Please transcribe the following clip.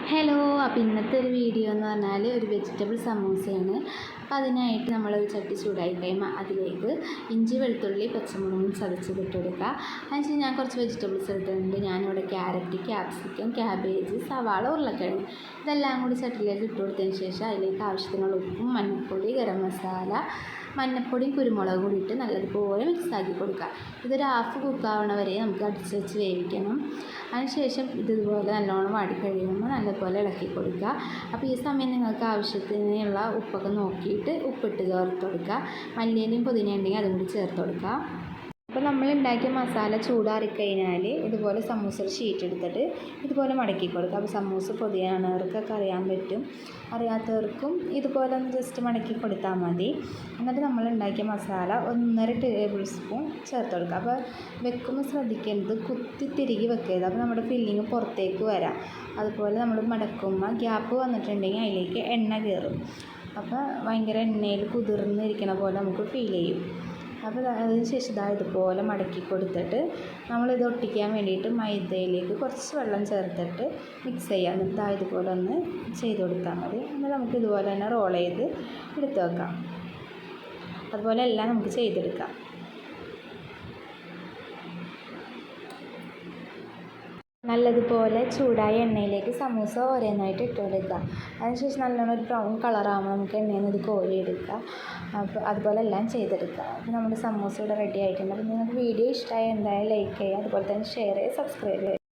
Hello. അപ്പോൾ ഇന്നത്തെ ഒരു വീഡിയോ എന്ന് പറഞ്ഞാൽ ഒരു വെജിറ്റബിൾ സമൂസയാണ്. അപ്പോൾ അതിനായിട്ട് നമ്മളൊരു ചട്ടി ചൂടായി കഴിയുമ്പോൾ അതിലേക്ക് ഇഞ്ചി വെളുത്തുള്ളി പച്ചമുളകും ചതച്ചതിട്ട് കൊടുക്കുക. അതിനുശേഷം ഞാൻ കുറച്ച് വെജിറ്റബിൾസ് എടുത്തിട്ടുണ്ട്. ഞാനിവിടെ ക്യാരറ്റ്, ക്യാപ്സിക്കം, ക്യാബേജ്, സവാള, ഉരുളക്കിഴങ്ങ് ഇതെല്ലാം കൂടി ചട്ടിയിലേക്ക് ഇട്ട് കൊടുത്തതിന് ശേഷം അതിലേക്ക് ആവശ്യത്തിനുള്ള ഉപ്പും മഞ്ഞൾപ്പൊടി, ഗരം മസാല, മഞ്ഞൾപ്പൊടിയും കുരുമുളകും കൂടി ഇട്ട് നല്ലതുപോലെ മിക്സാക്കി കൊടുക്കുക. ഇതൊരു ഹാഫ് കുക്കാവണ വരെ നമുക്ക് അടിച്ച് വെച്ച് വേവിക്കണം. അതിനുശേഷം ഇതുപോലെ നല്ലോണം വാടി കഴിയുമ്പോൾ നല്ലപോലെ ഇളക്കി കൊടുക്കുക. അപ്പോൾ ഈ സമയം നിങ്ങൾക്ക് ആവശ്യത്തിനുള്ള ഉപ്പൊക്കെ നോക്കിയിട്ട് ഉപ്പിട്ട് ചേർത്ത് കൊടുക്കുക. മല്ലിയിലയും പുതിനയും ഉണ്ടെങ്കിൽ അതും കൂടി ചേർത്ത് കൊടുക്കുക. അപ്പോൾ നമ്മൾ ഉണ്ടാക്കിയ മസാല ചൂടാറിക്കഴിഞ്ഞാൽ ഇതുപോലെ സമൂസയുടെ ഷീറ്റ് എടുത്തിട്ട് ഇതുപോലെ മടക്കി കൊടുക്കുക. അപ്പോൾ സമൂസ പൊതിയാണവർക്കൊക്കെ അറിയാൻ പറ്റും, അറിയാത്തവർക്കും ഇതുപോലെ ഒന്ന് ജസ്റ്റ് മടക്കി കൊടുത്താൽ മതി. എന്നിട്ട് നമ്മൾ ഉണ്ടാക്കിയ മസാല 1.5 ടേബിൾ സ്പൂൺ ചേർത്ത് കൊടുക്കുക. അപ്പോൾ വെക്കുമ്പോൾ ശ്രദ്ധിക്കേണ്ടത് കുത്തി തിരികെ വെക്കരുത്. അപ്പോൾ നമ്മുടെ ഫില്ലിങ് പുറത്തേക്ക് വരാം. അതുപോലെ നമ്മൾ മടക്കുമ്പോൾ ഗ്യാപ്പ് വന്നിട്ടുണ്ടെങ്കിൽ അതിലേക്ക് എണ്ണ കയറും. അപ്പോൾ ഭയങ്കര എണ്ണയിൽ കുതിർന്നിരിക്കണ പോലെ നമുക്ക് ഫീൽ ചെയ്യും. അപ്പോൾ അതിന് ശേഷം ഇതുപോലെ മടക്കി കൊടുത്തിട്ട് നമ്മളിത് ഒട്ടിക്കാൻ വേണ്ടിയിട്ട് മൈദയിലേക്ക് കുറച്ച് വെള്ളം ചേർത്തിട്ട് മിക്സ് ചെയ്യുക. എന്നിട്ട് ഇതുപോലെ ഒന്ന് ചെയ്ത് കൊടുത്താൽ മതി. എന്നിട്ട് നമുക്ക് ഇതുപോലെ തന്നെ റോൾ ചെയ്ത് എടുത്ത് വെക്കാം. അതുപോലെ എല്ലാം നമുക്ക് ചെയ്തെടുക്കാം. നല്ലതുപോലെ ചൂടായ എണ്ണയിലേക്ക് സമൂസ ഓരോന്നായിട്ട് ഇട്ട് കൊടുക്കുക. അതിനുശേഷം നല്ലോണം ഒരു ബ്രൗൺ കളറാകുമ്പോൾ നമുക്ക് എണ്ണയിൽ നിന്ന് ഇത് കോരിയെടുക്കുക. അപ്പോൾ അതുപോലെ എല്ലാം ചെയ്തെടുക്കുക. അപ്പോൾ നമ്മുടെ സമൂസ ഇവിടെ റെഡി ആയിട്ടുണ്ട്. അപ്പോൾ നിങ്ങൾക്ക് വീഡിയോ ഇഷ്ടമായി എന്തായാലും ലൈക്ക് ചെയ്യുക, അതുപോലെ തന്നെ ഷെയർ ചെയ്യുക, സബ്സ്ക്രൈബ് ചെയ്യുക.